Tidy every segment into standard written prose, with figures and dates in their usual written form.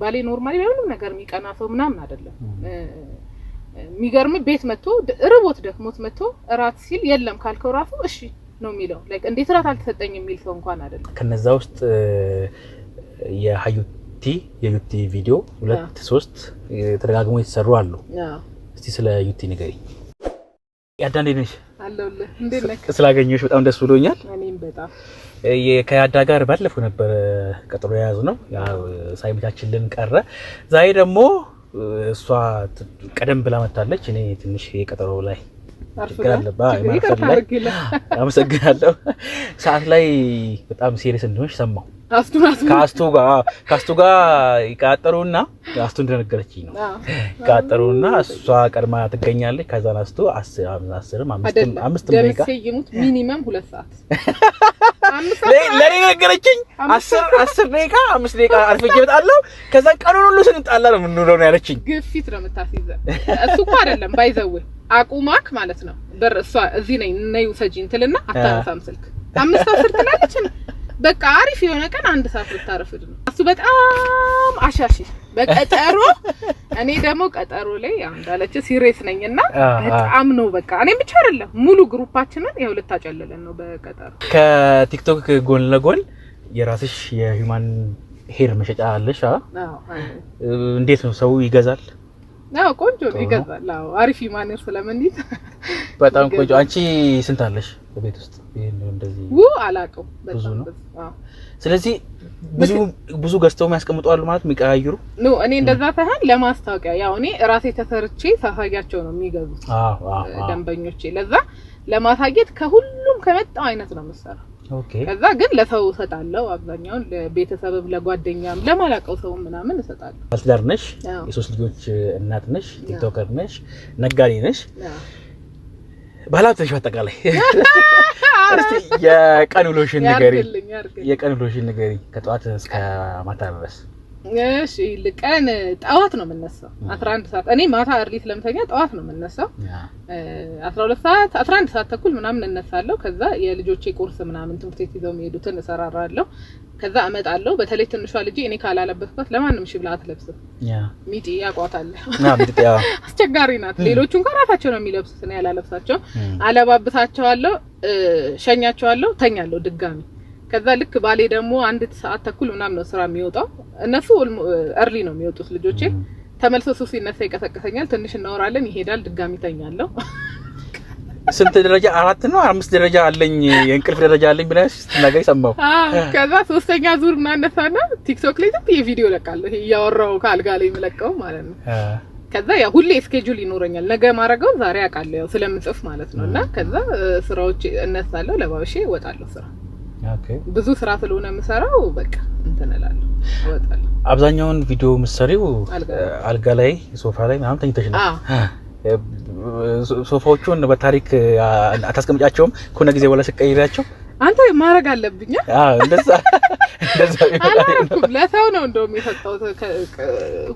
ባሌ ኖርማሊ ምንም ነገር የሚቀና ሰው ምናምን አይደለም የሚገርም ቤት መጥቶ ርቦት ደክሞት መጥቶ እራት ሲል የለም ካልከው ራሱ እሺ ነው የሚለው ላይክ እንዴት እራት አልተሰጠኝ የሚል ሰው እንኳን አይደለም ከነዛ ውስጥ የዩቲ ቪዲዮ 2-3 ተደጋግሞ የተሰሩ አሉ እስቲ ስለ ዩቲ ንገሪ ያዳንዴ ነሽ አለውልህ እንዴት ነህ ስላገኘሽ በጣም ደስ ብሎኛል እኔም በጣም ከያዳ ጋር ባለፈው ነበር ቀጠሮ ያያዝ ነው ያው ሳይመቻችልን ቀረ ዛሬ ደግሞ እሷ ቀደም ብላ መጣለች እኔ ትንሽ የቀጠሮ ላይ አርፈጋለባ አመሰግናለሁ ሰዓት ላይ በጣም ሲሪየስ እንደሆነሽ ሰማሁ ካስቱ ጋር ይቃጠሩና ካስቱ እንደነገረችኝ ነው ይቃጠሩና እሷ ቀድማ ትገኛለች ከዛ ናስቱ 5 ደቂቃ ደምሰይሙት ሚኒመም 2 ሰዓት ለኔ ነገረችኝ 10 ደቂቃ 5 ደቂቃ አርፈጅ እመጣለሁ ከዛ ቀኑን ሁሉ ስንጣላ ነው የምንኖረው ነው ያለችኝ ግፊት ነው የምታስይዘው እሱ እኮ አይደለም ባይዘው አቁማክ ማለት ነው እሷ እዚህ ነኝ ሰጂን እንትልና አታነሳም ስልክ 5 ትላለች በቃ አሪፍ የሆነ ቀን 1 ሰዓት ልታረፍድ ነው እሱ በጣም አሻሺ በቀጠሮ እኔ ደግሞ ቀጠሮ ላይ እንዳለች ሲሪየስ ነኝና በጣም ነው በቃ እኔ ብቻ አይደለም ሙሉ ግሩፓችንን ያው ልታጨለለን ነው በቀጠሮ ከቲክቶክ ጎን ለጎን የራስሽ የሂውማን ሄር መሸጫ አለሽ እንዴት ነው ሰው ይገዛል ነው ቆንጆ ነው ይገዛል አዎ አሪፍ ሂውማን ስለምንይዝ በጣም ቆንጆ አንቺ ስንት አለሽ በቤት ውስጥ እንደዚህ አላቀው በጣም አዎ ስለዚህ ብዙ ገዝተው የሚያስቀምጣሉ ማለት የሚቀያይሩ ነው እኔ እንደዛ ታህን ለማስታወቂያ ያው እኔ ራሴ ተሰርቼ ሳሳያቸው ነው የሚገዙት ደንበኞቼ ለዛ ለማሳየት ከሁሉም ከመጣው አይነት ነው መስራ ኦኬ ከዛ ግን ለሰው ሰጣለው አብዛኛው ለቤተሰብም ለጓደኛም ለማላቀው ሰው ምናምን ሰጣለው አስዳር ነሽ የሶስት ልጆች እናት ነሽ ቲክቶከር ነሽ ነጋዴ ነሽ ባላተሽ አጠቃላይ እስቲ የቀን ውሎሽን ንገሪ ከጧት እስከ ማታ ድረስ እሺ ለቀን ጣዋት ነው የምነሳው 11 ሰዓት እኔ ማታ አርሊ ስለምተኛ ጣዋት ነው የምነሳው 12 ሰዓት 11 ሰዓት ተኩል ምናምን እነሳለሁ ከዛ የልጆቼ ቁርስ ምናምን ትምህርት ቤት ይዘው የሚሄዱትን እሰራራለሁ ከዛ አመጣለሁ በተለይ ትንሿ ልጅ እኔ ካላለበስኳት ለማንም እሺ ብላ አትለብስም ሚጢ ያቋታል ሚጢ አስቸጋሪ ናት ሌሎቹ እንኳን ራሳቸው ነው የሚለብሱት እኔ ያላለብሳቸው አለባብሳቸዋለሁ ሸኛቸዋለሁ ተኛለሁ ድጋሚ ከዛ ልክ ባሌ ደግሞ 1 ሰዓት ተኩል ምናምን ነው ስራ የሚወጣው እነሱ early ነው የሚወጡት ልጆቼ ተመልሶ ሱስ ይነሳ ይቀሰቀሰኛል ትንሽ እናወራለን ይሄዳል ድጋሚ ተኛለሁ ስንት ደረጃ 4 ነው 5 ደረጃ አለኝ የእንቅልፍ ደረጃ አለኝ ብለሽ ስትናገሪ ሰማው ከዛ ሶስተኛ ዙር ምናነሳና ቲክቶክ ላይ ቪዲዮ ለቃለሁ ያወራው ካልጋ ላይ መለቀው ማለት ነው ከዛ ያ ሁሌ ስኬጁል ይኖረኛል ነገ ማረጋው ዛሬ አቃለሁ ያው ስለምጽፍ ማለት ነውና ከዛ ስራዎች እነሳለሁ ለባብሼ ወጣለሁ ስራ ኦኬ ብዙ ስራ ስለሆነ መስራው በቃ እንተነላለሁ ወጣለሁ አብዛኛውን ቪዲዮ መስሪው አልጋ ላይ ሶፋ ላይ ምናምን ተኝተሽ ነው ሶፋዎቹን በታሪክ አታስቀምጫቸውም ኮነ ጊዜ ወላ ስቀይራቸው አንተ ማረግ አለብኝ እንደዛ አላረኩም ለሰው ነው እንደውም የፈጣው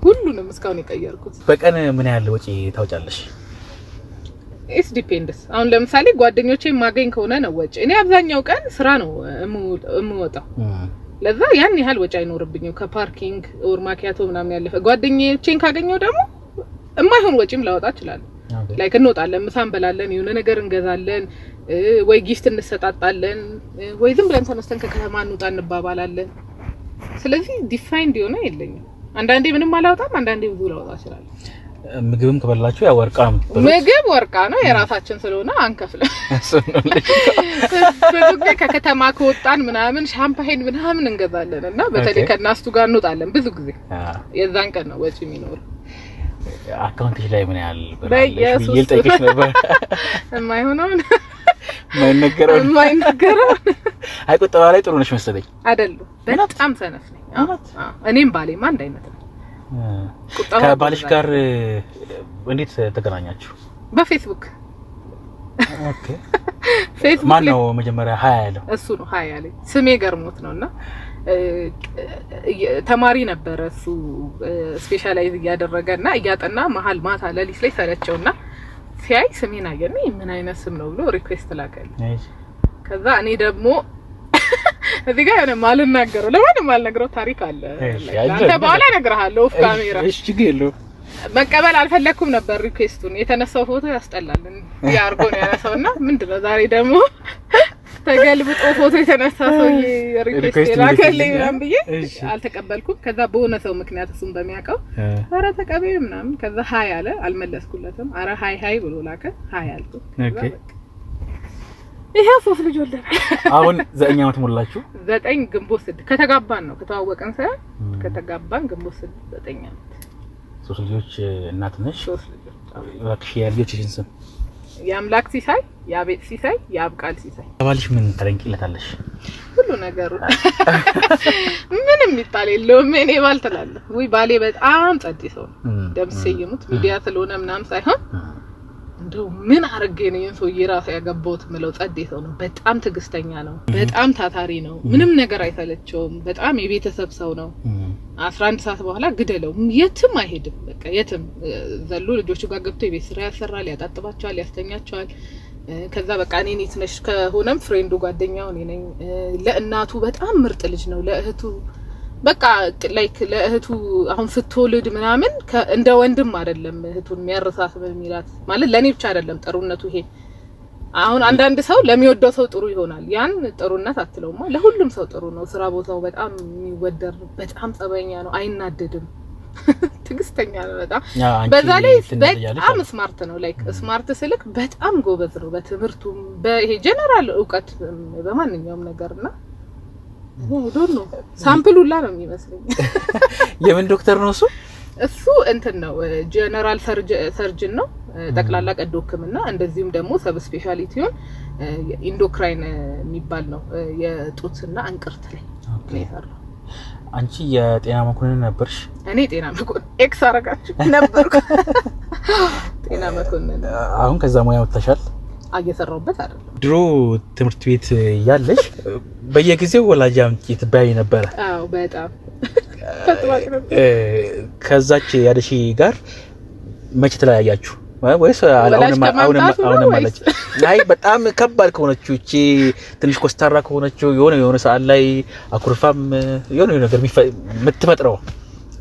ሁሉንም እስካሁን የቀየርኩት በቀን ምን ያህል ወጪ ታውጫለሽ ኢስ ዲፔንድስ አሁን ለምሳሌ ጓደኞቼ ማገኝ ከሆነ ነው ወጪ እኔ አብዛኛው ቀን ስራ ነው እምወጣው ለዛ ያን ያህል ወጪ አይኖርብኝም ከፓርኪንግ ኦር ማኪያቶ ምናምን ያለፈ ጓደኞቼን ካገኘው ደግሞ የማይሆን ወጪም ላወጣ ይችላል ላይክ እንወጣለን ምሳን በላለን የሆነ ነገር እንገዛለን ወይ ጊፍት እንሰጣጣለን ወይ ዝም ብለን ተነስተን ከከተማ እንውጣ እንባባላለን ስለዚህ ዲፋይንድ የሆነ የለኝም አንዳንዴ ምንም አላወጣም አንዳንዴ ብዙ ላወጣ ይችላል ምግብም ከበላችሁ ያው ወርቃም ምግብ ወርቃ ነው የራሳችን ስለሆነ አንከፍልም በዱቄ ከከተማ ከወጣን ምናምን ሻምፓይን ምናምን እንገዛለንና በተለይ ከናስቱ ጋር እንወጣለን ብዙ ጊዜ የዛን ቀን ነው ወጪ የሚኖር አካውንትሽ ላይ ምን ያህል ብር ይልጠይቅሽ ነበር ማይነገረው አይቆጠባ ላይ ጥሩ ነሽ መሰለኝ አይደለም በጣም ሰነፍ ነኝ እኔም ባሌም አንድ አይነት ነው ከባልሽ ጋር እንዴት ተገናኛችሁ በፌስቡክ ኦኬ ፌስቡክ ማን ነው መጀመሪያ ሃያ ያለው እሱ ነው ሃያ ያለኝ ስሜ ገርሞት ነውና ተማሪ ነበር እሱ ስፔሻላይዝ ያደረገና ያጠና መሃል ማታ ለሊስ ላይ ሰለቸውና ሲያይ ስሜን አየኝ ምን አይነት ስም ነው ብሎ ሪኩዌስት ላከልኝ ከዛ እኔ ደግሞ እዚህ ጋር የሆነ ማልናገረው ለማንም ማልነግረው ታሪክ አለ። አንተ በኋላ እነግርሃለሁ ኦፍ ካሜራ። እሺ ችግር የለውም። መቀበል አልፈለኩም ነበር ሪኩዌስቱን። የተነሳው ፎቶ ያስጠላል እንዴ አርጎ ነው ያነሳውና ምንድነው ዛሬ ደግሞ ተገልብጦ ፎቶ የተነሳ ሰውዬ ሪኩዌስት ላከልኝ ምናምን ብዬ አልተቀበልኩም። ከዛ በሆነ ሰው ምክንያት እሱን በሚያውቀው ኧረ ተቀበይ ምናምን ከዛ ሃይ አለ። አልመለስኩለትም። ኧረ ሃይ ብሎ ላከ። ሃይ አልኩ። ኦኬ ይሄ ሶስት ልጅ ወለደ። አሁን 9 ዓመት ሞላችሁ? 9 ግንቦት 6 ከተጋባን ነው ከተዋወቀን ሳይሆን ከተጋባን ግንቦት 6 9 ዓመት። ሶስት ልጆች እናት ነሽ? ሶስት ልጆች። እባክሽ የልጆችሽን ስም? የአምላክ ሲሳይ፣ የአቤት ሲሳይ፣ የአብቃል ሲሳይ። ባልሽ ምን ታደንቂለታለሽ? ሁሉ ነገሩ ምንም ይጣል የለውም። እኔ ባል ትላለህ ወይ? ባሌ በጣም ጸጥ ሰው ነው። ደምሴ ይሙት ሚዲያ ስለሆነ ምናምን ሳይሆን እንደው ምን አረገ ነው ሰውዬ ራሱ ያገባውት ምለው ጸዴ ሰው ነው። በጣም ትግስተኛ ነው። በጣም ታታሪ ነው። ምንም ነገር አይሰለቸውም። በጣም የቤተሰብ ሰው ነው። 11 ሰዓት በኋላ ግደለው የትም አይሄድም። በቃ የትም ዘሎ ልጆቹ ጋር ገብቶ የቤት ስራ ያሰራል፣ ያጣጥባቸዋል፣ ያስተኛቸዋል። ከዛ በቃ እኔ ነኝ ከሆነም ፍሬንዱ ጓደኛው እኔ ነኝ። ለእናቱ በጣም ምርጥ ልጅ ነው። ለእህቱ በቃ ላይክ ለእህቱ አሁን ስትወልድ ምናምን እንደ ወንድም አይደለም እህቱን የሚያርሳት በሚላት ማለት ለኔ ብቻ አይደለም ጥሩነቱ ይሄ። አሁን አንዳንድ ሰው ለሚወደው ሰው ጥሩ ይሆናል። ያን ጥሩነት አትለውማ። ለሁሉም ሰው ጥሩ ነው። ስራ ቦታው በጣም የሚወደድ በጣም ጸበኛ ነው። አይናደድም። ትግስተኛ ነው በጣም። በዛ ላይ በጣም ስማርት ነው። ላይክ ስማርት ስልክ በጣም ጎበዝ ነው በትምህርቱም በይሄ ጀነራል እውቀት በማንኛውም ነገርና ዶንት ኖ ሳምፕል ሁላ ነው የሚመስለኝ። የምን ዶክተር ነው እሱ? እሱ እንትን ነው ጀነራል ሰርጅን ነው ጠቅላላ ቀዶ ሕክምና። እንደዚህም ደግሞ ሰብ ስፔሻሊቲውን ኢንዶክራይን የሚባል ነው የጡትና እንቅርት ላይ ነው የሰራው። አንቺ የጤና መኮንን ነበርሽ? እኔ ጤና መኮንን ኤክስ አረጋችሁ ነበርኩ። ጤና መኮንን አሁን ከዛ ሙያ ወጥተሻል? እየሰራሁበት አይደለም። ድሮ ትምህርት ቤት ያለሽ በየጊዜው ወላጅ አምጪ ትባይ ነበር? አዎ በጣም ፈጥሯል ነበር። ከዛች ያደሺ ጋር መቼ ተለያያችሁ? ወይስ አሁን ማለት አይ በጣም ከባድ ከሆነችው እቺ ትንሽ ኮስታራ ከሆነችው የሆነ ሰዓት ላይ አኩርፋም የሆነ ነገር የምትፈጥረው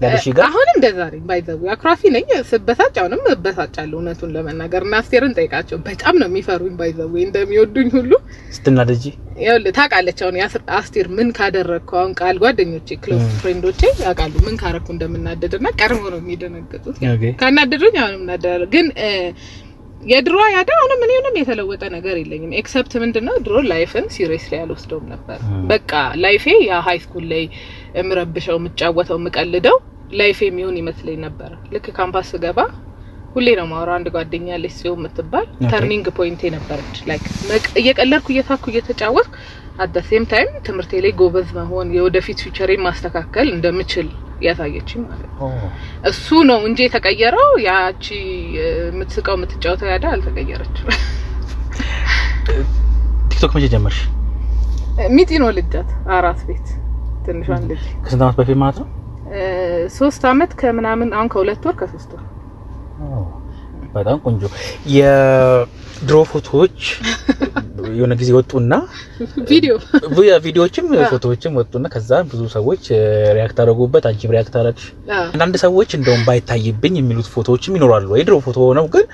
ያደሺ ጋር አሁንም እንደዛ ነኝ። ባይዘው አኩራፊ ነኝ። ስበሳጭ አሁንም እበሳጫለሁ እውነቱን ለመናገር እና አስቴርን ጠይቃቸው በጣም ነው የሚፈሩኝ። ባይዘው እንደሚወዱኝ ሁሉ ስትናደጂ ይኸውልህ ታውቃለች። አሁን አስቴር ምን ካደረግኩ አሁን ቃል ጓደኞቼ ክሎዝ ፍሬንዶቼ ያውቃሉ ምን ካረኩ እንደምናደድና ቀርቦ ነው የሚደነግጡት። ካናደዱኝ አሁንም እናደዳለሁ። ግን የድሮ ያዳ አሁንም ምንም የተለወጠ ነገር የለኝም። ኤክሰፕት ምንድነው ድሮ ላይፍን ሲሪየስሊ አልወስደውም ነበር። በቃ ላይፌ ያ ሃይ ስኩል ላይ እምረብሸው የምጫወተው የምቀልደው ላይፌ የሚሆን ይመስለኝ ነበር። ልክ ካምፓስ ገባ ሁሌ ነው ማውራ አንድ ጓደኛ አለች ሲው የምትባል ተርኒንግ ፖይንት ነበረች። ላይክ እየቀለድኩ እየታኩ እየተጫወትኩ at the same time ትምህርቴ ላይ ጎበዝ መሆን የወደፊት ፊውቸሬን ማስተካከል እንደምችል ያሳየችኝ ማለት ነው። እሱ ነው እንጂ የተቀየረው ያቺ የምትስቀው የምትጫወተው ያዳ አልተቀየረችም። ቲክቶክ መቼ ጀመርሽ? ሚጢኖ ልጃት አራስ ቤት ትንሿን ልጅ ከስንት ዓመት በፊት ማለት ነው? 3 ዓመት ከምናምን አሁን ከ2 ወር ከ3 ወር። በጣም ቆንጆ። የድሮ ፎቶዎች የሆነ ጊዜ ወጡና ቪዲዮዎችም ፎቶዎችም ወጡና ከዛ ብዙ ሰዎች ሪአክት አደረጉበት። አንቺ ሪአክት አደረግሽ። አንዳንድ ሰዎች እንደውም ባይታይብኝ የሚሉት ፎቶዎችም ይኖራሉ። የድሮ ፎቶ ነው ግን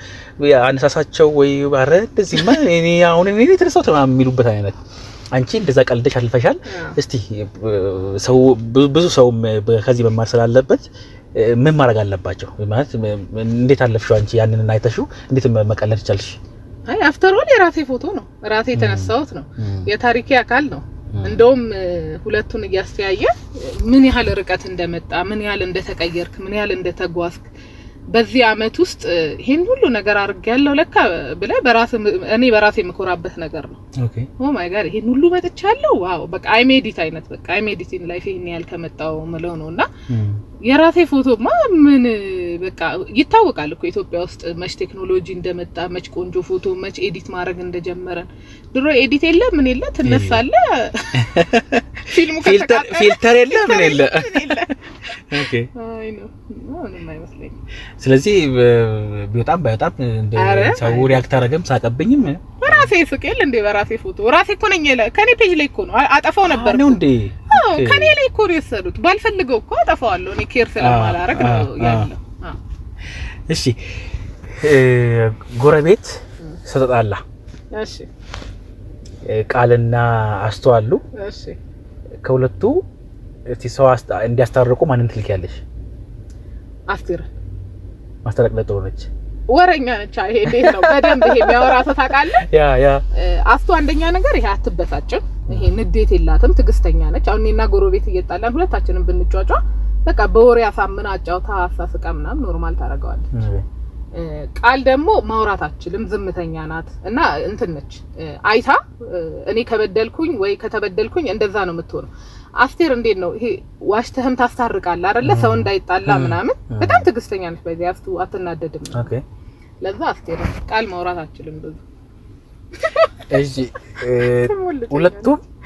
አነሳሳቸው ወይ አረ እንደዚህማ እኔ አሁን እኔ ተነሳው ተማም የሚሉበት አይነት አንቺ እንደዛ ቀልደሽ አልፈሻል። እስቲ ሰው ብዙ ሰው ከዚህ መማር ስላለበት ምን ማድረግ አለባቸው ማለት እንዴት አለፍሽው አንቺ ያንን አይተሽው እንዴት መቀለድ ቻልሽ? አይ አፍተር ኦል የራሴ ፎቶ ነው ራሴ የተነሳሁት ነው የታሪኬ አካል ነው። እንደውም ሁለቱን እያስተያየ ምን ያህል ርቀት እንደመጣ ምን ያህል እንደተቀየርክ ምን ያህል እንደተጓዝክ በዚህ አመት ውስጥ ይሄን ሁሉ ነገር አርጋለሁ ለካ ብለ እኔ በራሴ መኮራበት ነገር ነው። ኦኬ ኦ ማይ ጋድ ይሄን ሁሉ መጥቻለሁ ዋው በቃ አይ ሜዲት አይነት በቃ አይ ሜዲት ኢን ላይፍ ይሄን ያህል ከመጣው መለው ነውና የራሴ ፎቶማ ምን በቃ ይታወቃል እኮ ኢትዮጵያ ውስጥ መች ቴክኖሎጂ እንደመጣ መች ቆንጆ ፎቶ መች ኤዲት ማድረግ እንደጀመረን። ድሮ ኤዲት የለ ምን የለ ትነሳለ ፊልሙ ፊልተር የለ ምን የለ። ኦኬ አይ ነው ምንም አይመስለኝም። ስለዚህ በጣም እንደ ሰው ሪአክት አረገም ሳቀብኝም ራሴ ራሴ ስቄል እንደ በራሴ ፎቶ ራሴ እኮ ነኝ ከኔ ፔጅ ላይ እኮ ነው አጠፋው ነበር ነው እንዴ ከኔ ላይ እኮ ነው የወሰዱት ባልፈልገው እኮ አጠፋዋለሁ እኔ ኬር ስለማላረግ ነው ያለው እሺ ጎረቤት ሰጠጣላ እሺ ቃልና አስተዋሉ እሺ ከሁለቱ እቲ ሰው እንዲያስታርቁ ማንን ትልኪያለሽ አስቴር ማስተረቅ ለጥሩ ነች ወረኛ ነች ይሄ እንዴት ነው በደንብ ይሄ የሚያወራው ታውቃለህ ያ አስቱ አንደኛ ነገር ይሄ አትበሳጭም ይሄ ንዴት የላትም ትግስተኛ ነች አሁን እኔና ጎረቤት እየጣላን ሁለታችንም ብንጫጫ በቃ በወሬ አሳምና አጫውታ አሳስቃ ምናምን ኖርማል ታረጋዋለች ቃል ደግሞ ማውራት አትችልም ዝምተኛ ናት እና እንትን ነች አይታ እኔ ከበደልኩኝ ወይ ከተበደልኩኝ እንደዛ ነው የምትሆነው አስቴር እንዴት ነው ይሄ ዋሽተህም ታስታርቃለህ አይደለ ሰው እንዳይጣላ ምናምን በጣም ትግስተኛ ነች በዚህ አስቱ አትናደድም ኦኬ ለዛ አስቴር ቃል ማውራት አትችልም ብዙ እሺ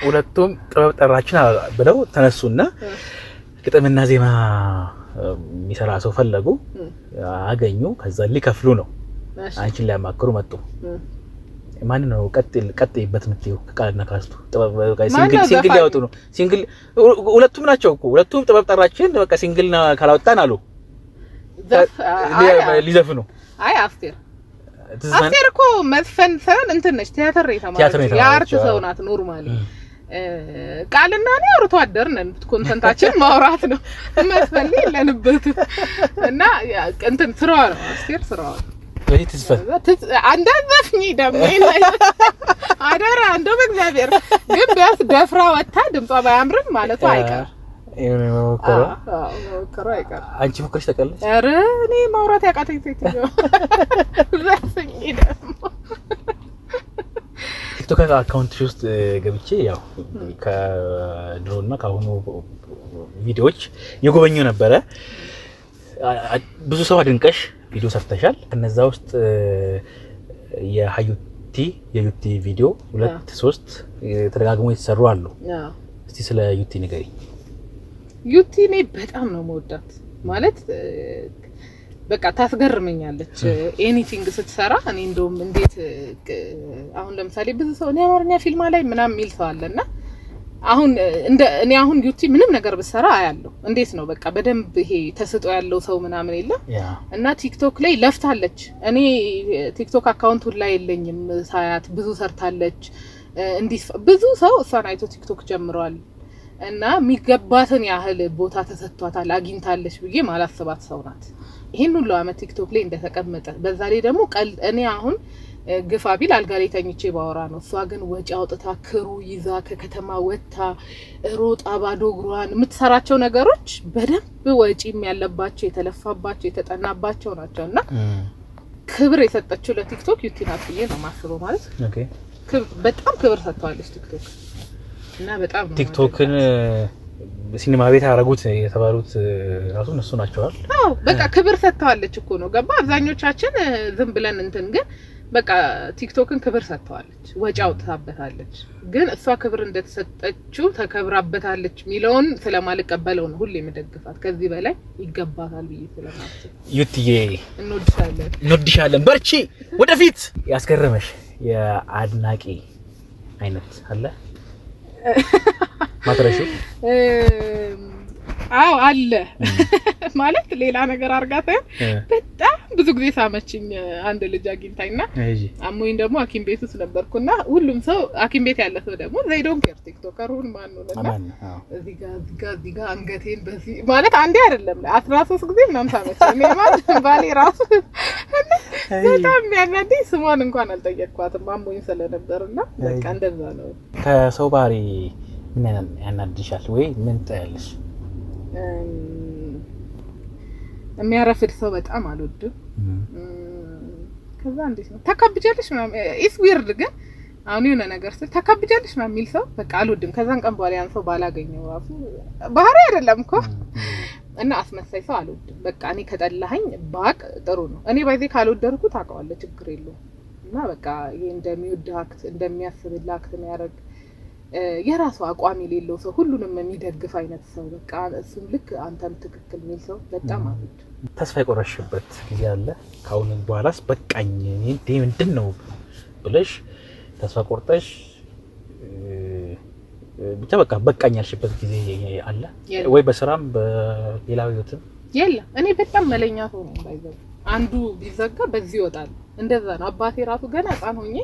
ሁለቱም ጥበብ ጠራችን ብለው ተነሱና ግጥምና ዜማ የሚሰራ ሰው ፈለጉ አገኙ ከዛ ሊከፍሉ ነው አንቺን ሊያማክሩ መጡ ማን ነው ቀጥይበት ምትዩ ከቃልና ካስቱ ሲንግል ያወጡ ነው ሲንግል ሁለቱም ናቸው እኮ ሁለቱም ጥበብ ጠራችን በቃ ሲንግልና ካላወጣን አሉ ሊዘፍኑ አይ አስቴር እኮ መዝፈን ሰን እንትን ነች ቲያትር የተማረች የአርት ሰው ናት ኖርማሊ ቃልና ነው አውርቶ አደርነን ኮንተንታችን ማውራት ነው መስፈን የለንበት እና እንትን ስራው ነው አስቴር ስራው ወይ ትዝፈን አንዳዘፍኝ ደም አደራ እንደው በእግዚአብሔር ግን ቢያስ ደፍራ ወጣ ድምጿ ባያምርም ማለቱ አይቀር ሞከራ አይቀር አንቺ ሞከርሽ ተቀለሽ ኧረ እኔ ማውራት ያቃተኝ ሴትዮ ዘፍኝ ደም ቲክቶክ አካውንት ውስጥ ገብቼ ያው ከድሮና ካሁኑ ቪዲዮዎች የጎበኘው ነበረ ብዙ ሰው አድንቀሽ ቪዲዮ ሰርተሻል ከነዛ ውስጥ የዩቲ ቪዲዮ 2-3 ተደጋግሞ የተሰሩ አሉ እስቲ ስለ ዩቲ ንገሪ ዩቲ እኔ በጣም ነው መወዳት ማለት በቃ ታስገርመኛለች ኤኒቲንግ ስትሰራ እኔ እንደውም እንዴት አሁን ለምሳሌ ብዙ ሰው እኔ አማርኛ ፊልም ላይ ምናምን ሚል ሰው አለና አሁን እኔ አሁን ዩቲ ምንም ነገር ብሰራ አያለሁ እንዴት ነው በቃ በደንብ ይሄ ተስጦ ያለው ሰው ምናምን የለም እና ቲክቶክ ላይ ለፍታለች እኔ ቲክቶክ አካውንት ላይ የለኝም ሳያት ብዙ ሰርታለች እንዲህ ብዙ ሰው እሷን አይቶ ቲክቶክ ጀምሯል እና የሚገባትን ያህል ቦታ ተሰጥቷታል አግኝታለች ብዬ ማላስባት ሰው ናት ይሄን ሁሉ አመት ቲክቶክ ላይ እንደተቀመጠ በዛ ላይ ደግሞ እኔ አሁን ግፋ ቢል አልጋ ላይ ተኝቼ ባወራ ነው እሷ ግን ወጪ አውጥታ ክሩ ይዛ ከከተማ ወጣ ሮጣ ባዶ እግሯን የምትሰራቸው ነገሮች በደንብ ወጪም ያለባቸው የተለፋባቸው የተጠናባቸው ናቸውና ክብር የሰጠችው ለቲክቶክ ዩቲ ናት ብዬ ነው ማስበው ማለት ኦኬ በጣም ክብር ሰጥቷለች ቲክቶክ እና በጣም ቲክቶክን ሲኒማ ቤት ያረጉት የተባሉት ራሱ እነሱ ናቸው አይደል አዎ በቃ ክብር ሰጥታለች እኮ ነው ገባ አብዛኞቻችን ዝም ብለን እንትን ግን በቃ ቲክቶክን ክብር ሰጥታለች ወጪ አውጥታበታለች ግን እሷ ክብር እንደተሰጠችው ተከብራበታለች ሚለውን ስለማልቀበለው ነው ሁሌ መደግፋት ከዚህ በላይ ይገባታል ብዬ ስለማስብ ዩቲዬ እንወድሻለን በርቺ ወደፊት ያስገረመሽ የአድናቂ አይነት አለ ማትረሹ አዎ አለ ማለት ሌላ ነገር አርጋታ በጣም ብዙ ጊዜ ሳመችኝ አንድ ልጅ አግኝታኝና አሞኝ ደግሞ ሐኪም ቤት ውስጥ ነበርኩና ሁሉም ሰው ሐኪም ቤት ያለ ሰው ደግሞ they don't care ቲክቶከሩን ማን ነው ለና እዚህ ጋር አንገቴን በዚህ ማለት አንዴ አይደለም 13 ጊዜ ምናምን ሳመችኝ ማለት ባሌ ራሱ በጣም ያናደኝ ስሟን እንኳን አልጠየቅኳትም አሞኝ ስለነበርና በቃ እንደዛ ነው ከሰው ባህሪ ምን ያናድሻል ወይ ምን ታያለሽ የሚያረፍድ ሰው በጣም አልወድም ከዛ እንዴት ነው ተከብጃለሽ ምናምን ኢስ ዊርድ ግን አሁን የሆነ ነገር ስለ ተከብጃለሽ ምናምን የሚል ሰው በቃ አልወድም ከዛን ቀን በኋላ ያን ሰው ባላገኘው ራሱ ባህሪ አይደለም እኮ እና አስመሳይ ሰው አልወድም በቃ እኔ ከጠላኸኝ ባቅ ጥሩ ነው እኔ ባይዜ ካልወደድኩ ታውቀዋለህ ችግር የለውም እና በቃ ይሄ እንደሚወድህ አክት እንደሚያስብልህ አክት የሚያደርግ የራሱ አቋም የሌለው ሰው ሁሉንም የሚደግፍ አይነት ሰው በቃ እሱም ልክ አንተም ትክክል የሚል ሰው በጣም አሉት ተስፋ የቆረሽበት ጊዜ አለ ካሁን በኋላስ በቃኝ እንዴ ምንድነው ብለሽ ተስፋ ቆርጠሽ ብቻ በቃ በቃኝ ያልሽበት ጊዜ አለ ወይ? በስራም በሌላው ህይወትም የለም። እኔ በጣም መለኛ ሰው ነኝ። ባይዘው አንዱ ቢዘጋ በዚህ ይወጣል። እንደዛ ነው። አባቴ ራሱ ገና ህፃን ሆኜ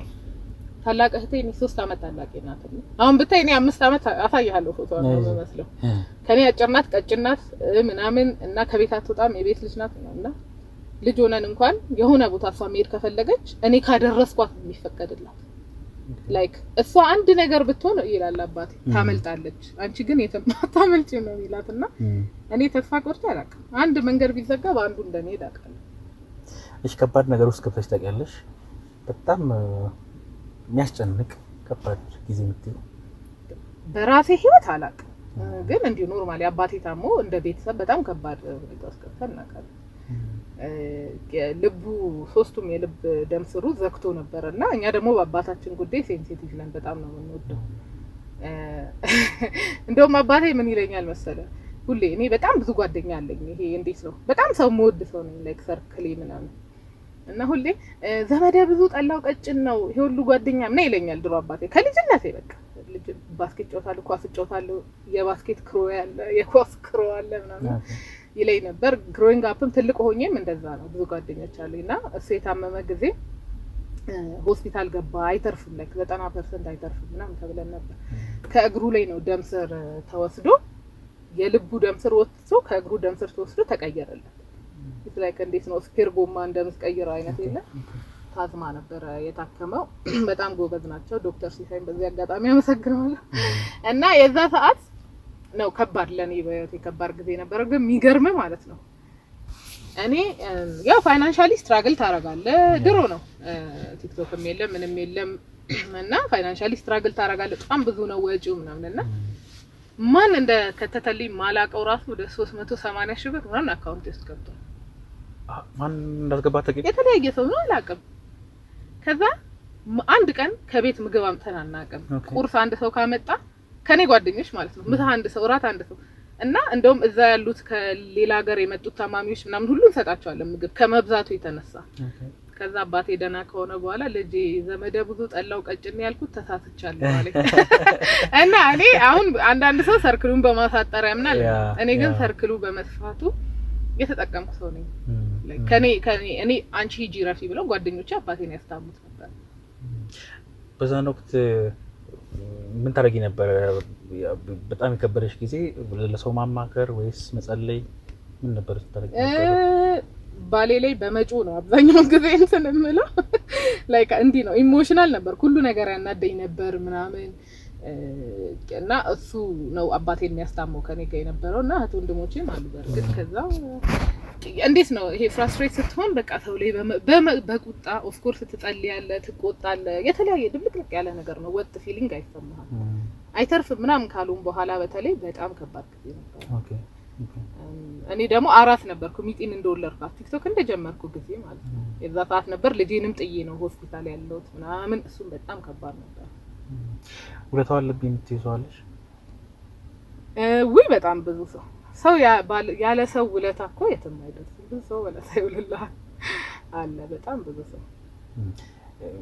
ታላቅ እህቴ እኔ 3 አመት ታላቅ ናት። አሁን ብታይ እኔ 5 አመት አሳይሃለሁ ፎቶ ነው የሚመስለው። ከኔ አጭር ናት ቀጭን ናት ምናምን እና ከቤት አትወጣም የቤት ልጅ ናት እና ልጅ ሆነን እንኳን የሆነ ቦታ እሷ መሄድ ከፈለገች እኔ ካደረስኳት የሚፈቀድላት ላይክ እሷ አንድ ነገር ብትሆን ይላል አባቴ ታመልጣለች፣ አንቺ ግን የታመልጪ ነው ይላትና እኔ ተስፋ ቆርጬ አላውቅም። አንድ መንገድ ቢዘጋ በአንዱ እንደሚሄድ አውቃለሁ። እሺ ከባድ ነገር ውስጥ ገብተሽ ታውቂያለሽ? በጣም የሚያስጨንቅ ከባድ ጊዜ የምትይው? በራሴ ህይወት አላውቅም፣ ግን እንዲሁ ኖርማሊ አባቴ ታሞ እንደ ቤተሰብ በጣም ከባድ ሁኔታ ውስጥ ገብተን እናውቃለን። ልቡ 3ቱም የልብ ደም ስሩ ዘግቶ ነበርና እኛ ደግሞ በአባታችን ጉዳይ ሴንሲቲቭ ነን፣ በጣም ነው የምንወደው። እንደውም አባቴ ምን ይለኛል መሰለ ሁሌ እኔ በጣም ብዙ ጓደኛ አለኝ። ይሄ እንዴት ነው በጣም ሰው የምወድ ሰው ነኝ ላይክ ሰርክሌ ምናምን እና ሁሌ ዘመዴ ብዙ ጠላው ቀጭን ነው ይሄ ሁሉ ጓደኛ ምን ይለኛል ድሮ አባቴ ከልጅነቴ በቃ ልጅ ባስኬት ጫወታለሁ፣ ኳስ ጫወታለሁ፣ የባስኬት ክሮ ያለ የኳስ ክሮ አለ ምናምን ይለኝ ነበር። ግሮዊንግ አፕም ትልቅ ሆኜም እንደዛ ነው። ብዙ ጓደኞች አሉኝና እሱ የታመመ ጊዜ ሆስፒታል ገባ። አይተርፍም ላይክ 90% አይተርፍም ምናምን ተብለን ነበር። ከእግሩ ላይ ነው ደም ስር ተወስዶ የልቡ ደም ስር ወጥቶ ከእግሩ ደም ስር ተወስዶ ተቀየረለት። ላይክ እንዴት ነው ስፔር ጎማ እንደምስቀይረው አይነት የለ ታዝማ ነበር የታከመው። በጣም ጎበዝ ናቸው ዶክተር ሲሳይን በዚህ አጋጣሚ አመሰግናለሁ። እና የዛ ሰዓት ነው ከባድ ለኔ በህይወቴ ከባድ ጊዜ ነበር። ግን የሚገርም ማለት ነው እኔ ያው ፋይናንሻሊ ስትራግል ታረጋለህ። ድሮ ነው ቲክቶክም የለም ምንም የለም እና ፋይናንሻሊ ስትራግል ታረጋለህ። በጣም ብዙ ነው ወጪው ምናምንና ማን እንደ ከተተልኝ ማላቀው ራሱ ወደ 380 ሺህ ብር ምናምን አካውንት ውስጥ ገብቷል። ማን እንዳስገባ ተገኘ የተለያየ ሰው ነው አላውቅም። ከዛ አንድ ቀን ከቤት ምግብ አምጥተን አናውቅም። ቁርስ አንድ ሰው ካመጣ ከኔ ጓደኞች ማለት ነው ምሳ አንድ ሰው ራት አንድ ሰው እና እንደውም እዛ ያሉት ከሌላ ሀገር የመጡት ታማሚዎች ምናምን ሁሉ እንሰጣቸዋለን ምግብ ከመብዛቱ የተነሳ። ከዛ አባቴ ደና ከሆነ በኋላ ልጄ ዘመደ ብዙ ጠላው ቀጭን ያልኩት ተሳስቻለሁ አለ። እና እኔ አሁን አንዳንድ ሰው ሰርክሉን በማሳጠር ያምናል። እኔ ግን ሰርክሉ በመስፋቱ የተጠቀምኩ ሰው ነኝ። እኔ አንቺ ሂጂ ረፊ ብለው ጓደኞቼ አባቴን ያስታሙት ነበር። በዛን ወቅት ምን ታረጊ ነበር? በጣም የከበደሽ ጊዜ ለሰው ማማከር ወይስ መጸለይ ምን ነበር ታረጊ ነበር? ባሌ ላይ በመጮ ነው አብዛኛው ጊዜ እንትን እምለው ላይክ እንዲ ነው ኢሞሽናል ነበር። ሁሉ ነገር ያናደኝ ነበር ምናምን እና እሱ ነው አባቴን የሚያስታመው ከኔ ጋር የነበረውና እህት ወንድሞቼም አሉ በርግጥ። ከዛ እንዴት ነው ይሄ ፍራስትሬት ስትሆን በቃ ሰው ላይ በቁጣ ኦፍ ኮርስ ትጸልያለህ፣ ትቆጣለህ፣ የተለያየ ድብልቅልቅ ያለ ነገር ነው። ወጥ ፊሊንግ አይሰማህም። አይተርፍም ምናምን ካሉን በኋላ በተለይ በጣም ከባድ ጊዜ ነበር። ኦኬ እኔ ደግሞ አራስ ነበርኩ ሚጢን እንደወለድኩ ቲክቶክ እንደጀመርኩ ጊዜ ማለት ነው። የዛ ሰዓት ነበር ልጄንም ጥዬ ነው ሆስፒታል ያለሁት ምናምን። እሱም በጣም ከባድ ነበር። ውለታው አለብኝ ትይዟለሽ? ወይ በጣም ብዙ ሰው ያለ ሰው ውለታ እኮ የትም አይደርስም። ብዙ ሰው ውለታ ይውልልሃል አለ። በጣም ብዙ ሰው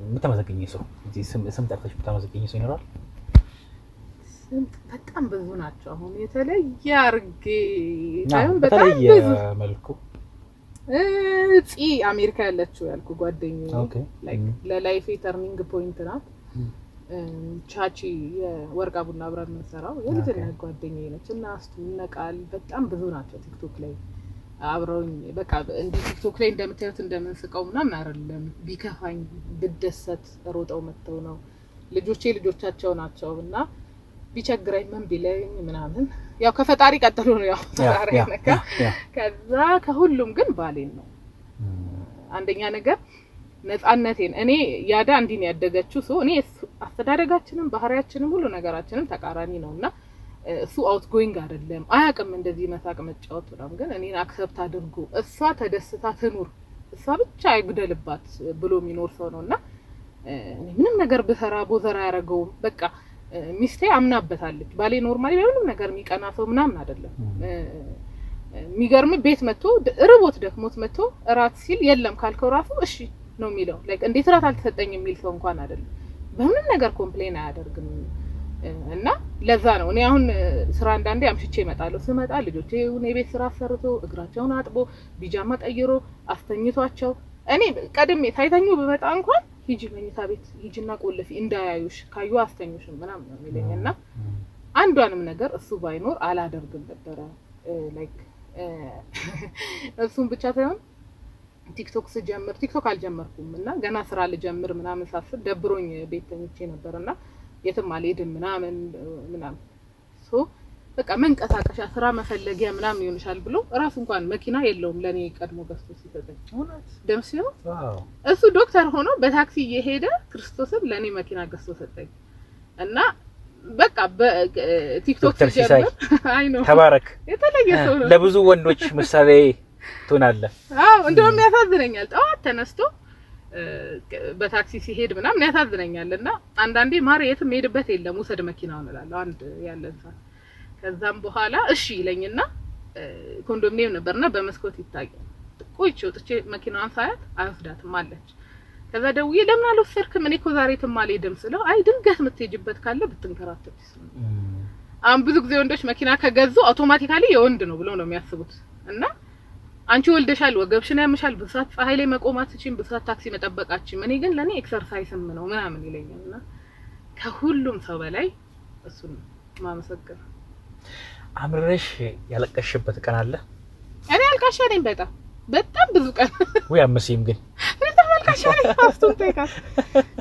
የምታመሰግኝ ሰው እዚህ ስም ጠርተሽ የምታመሰግኝ ሰው ይኖራል? በጣም ብዙ ናቸው። አሁን የተለየ አርጌ ታይም በጣም ብዙ መልኩ አሜሪካ ያለችው ያልኩ ጓደኛዬ ላይክ ለላይፍ ተርኒንግ ፖይንት ናት። ቻቺ የወርቃ ቡና አብረን የምንሰራው የልጅነት ጓደኛዬ ነች እና አስቱ ነቃል በጣም ብዙ ናቸው ቲክቶክ ላይ አብረውኝ። በቃ እንደ ቲክቶክ ላይ እንደምታዩት እንደምንስቀው ምናምን አይደለም። ቢከፋኝ ብደሰት ሮጠው መተው ነው። ልጆቻቸው ናቸው እና ቢቸግረኝ ምን ቢለኝ ምናምን ያው ከፈጣሪ ቀጥሎ ነው ያው ፈጣሪ ነካ። ከዛ ከሁሉም ግን ባሌን ነው አንደኛ ነገር ነፃነቴን። እኔ ያዳ እንዲን ያደገችው ሰው እኔ አስተዳደጋችንም ባህሪያችንም ሁሉ ነገራችንም ተቃራኒ ነውና እሱ አውት ጎይንግ አይደለም አያውቅም እንደዚህ መሳቅ መጫወት ምናምን። ግን እኔን አክሰፕት አድርጎ እሷ ተደስታ ትኑር እሷ ብቻ አይጉደልባት ብሎ የሚኖር ሰው ነውና እኔ ምንም ነገር ብሰራ ቦዘራ ያረገው በቃ ሚስቴ አምናበታለች። ባሌ ኖርማሊ በምንም ነገር የሚቀና ሰው ምናምን አይደለም። የሚገርም ቤት መጥቶ ርቦት ደክሞት መጥቶ እራት ሲል የለም ካልከው ራሱ እሺ ነው የሚለው። ላይክ እንዴት እራት አልተሰጠኝ የሚል ሰው እንኳን አይደለም። በምንም ነገር ኮምፕሌን አያደርግም እና ለዛ ነው እኔ አሁን ስራ አንዳንዴ አምሽቼ እመጣለሁ ስመጣ ልጆቼ የቤት ስራ ሰርቶ እግራቸውን አጥቦ ቢጃማ ቀይሮ አስተኝቷቸው እኔ ቀድሜ ሳይተኙ በመጣ እንኳን ሂጂ መኝታ ቤት ሂጂና ቆልፊ እንዳያዩሽ ካዩ አስተኙሽም ምናምን ነው የሚለኝና አንዷንም ነገር እሱ ባይኖር አላደርግም ነበር ላይክ እሱን ብቻ ሳይሆን ቲክቶክ ስጀምር ቲክቶክ አልጀመርኩም እና ገና ስራ ልጀምር ምናምን ሳስብ ደብሮኝ ቤት ተኝቼ ነበርና የትም አልሄድም ምናምን ሶ በቃ መንቀሳቀሻ ስራ መፈለጊያ ምናምን ይሆንሻል ብሎ ራሱ እንኳን መኪና የለውም ለኔ ቀድሞ ገዝቶ ሲሰጠኝ ደምሲው እሱ ዶክተር ሆኖ በታክሲ እየሄደ ክርስቶስን ለኔ መኪና ገዝቶ ሰጠኝ እና በቃ በቲክቶክ ሲጀምር አይ ነው ተባረክ የተለየ ሰው ነው ለብዙ ወንዶች ምሳሌ ትሆናለህ እንደውም ያሳዝነኛል ጠዋት ተነስቶ በታክሲ ሲሄድ ምናምን ያሳዝነኛልና አንዳንዴ ማር የትም ሄድበት የለም ወሰድ መኪናውን እላለሁ አንድ ያለን ሰዓት ከዛም በኋላ እሺ ይለኝና ኮንዶሚኒየም ነበርና በመስኮት ይታያል ቆይቼ ወጥቼ መኪናዋን ሳያት አይወስዳትም አለች ከዛ ደውዬ ለምን አልወሰድክም እኔ እኮ ዛሬ የትም አልሄድም ስለው አይ ድንገት የምትሄጂበት ካለ ብትንከራተች ብዙ ጊዜ ወንዶች መኪና ከገዙ አውቶማቲካሊ የወንድ ነው ብለው ነው የሚያስቡት እና አንቺ ወልደሻል ወገብሽን ያምሻል በሰዓት ፀሐይ ላይ መቆማትሽን በሰዓት ታክሲ መጠበቃችን እኔ ግን ለኔ ኤክሰርሳይስም ነው ምናምን ይለኛልና ከሁሉም ሰው በላይ እሱን ማመሰግን አምረሽ ያለቀሽበት ቀን አለ እኔ አልቃሻ ነኝ በጣም ብዙ ቀን ወይ አመሲም ግን አልቃሻ ነኝ አስቱን ጠይቃት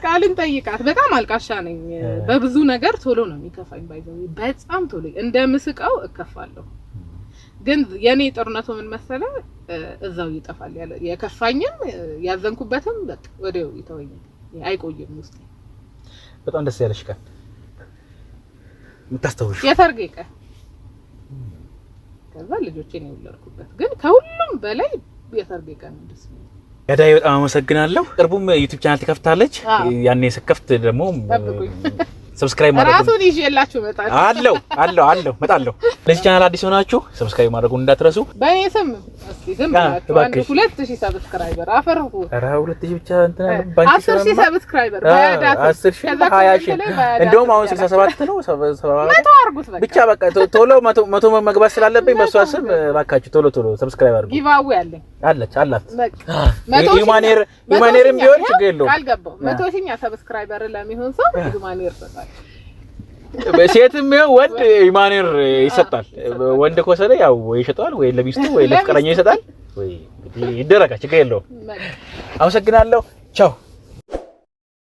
ቃልን ጠይቃት በጣም አልቃሻ ነኝ በብዙ ነገር ቶሎ ነው የሚከፋኝ ባይዘው በጣም ቶሎ እንደምስቀው እከፋለሁ ግን የኔ ጥርነቱ ምን መሰለ እዛው ይጠፋል ያለ የከፋኝም ያዘንኩበትም በቃ ወዲያው ይተወኛል አይቆይም ውስጥ በጣም ደስ ያለሽ ቀን ምታስተውሽ የሰርጌ ቀን ከዛ ልጆቼን የወለድኩበት ግን ከሁሉም በላይ የሰርጌ ቀን ደስ ይላል ያዳይ በጣም አመሰግናለሁ ቅርቡም ዩቲዩብ ቻናል ትከፍታለች ያኔ ስከፍት ደግሞ ሰብስክራይብ ማድረግ ራሱን ይዤላችሁ መጣለሁ አለው መጣለሁ ለዚህ ቻናል አዲስ ሆናችሁ ሰብስክራይብ ማድረጉን እንዳትረሱ በእኔ ስም እስቲ ዝም ብላችሁ 2000 ሰብስክራይበር አፈርኩ ኧረ 2000 ብቻ እንትና ባንክ 10000 ሰብስክራይበር ባያዳት 10000 20000 እንደውም አሁን 67 ነው 74 አርጉት ብቻ በቃ ቶሎ 100 መግባት ስላለብኝ በሷ ስም ባካችሁ ቶሎ ሰብስክራይብ አድርጉ ጊቫዌ አለኝ አላት ዩማኔርም ቢሆን ችግር የለውም ካልገባው 100ኛ ሰብስክራይበር ለሚሆን ሰው ዩማኔር ሰጣል በሴትም ወንድ ዩማኔር ይሰጣል ወንድ ኮሰለ ያው ወይ ይሸጣል ወይ ለሚስቱ ወይ ለፍቅረኛው ይሰጣል ወይ ይደረጋ ችግር የለውም አመሰግናለሁ ቻው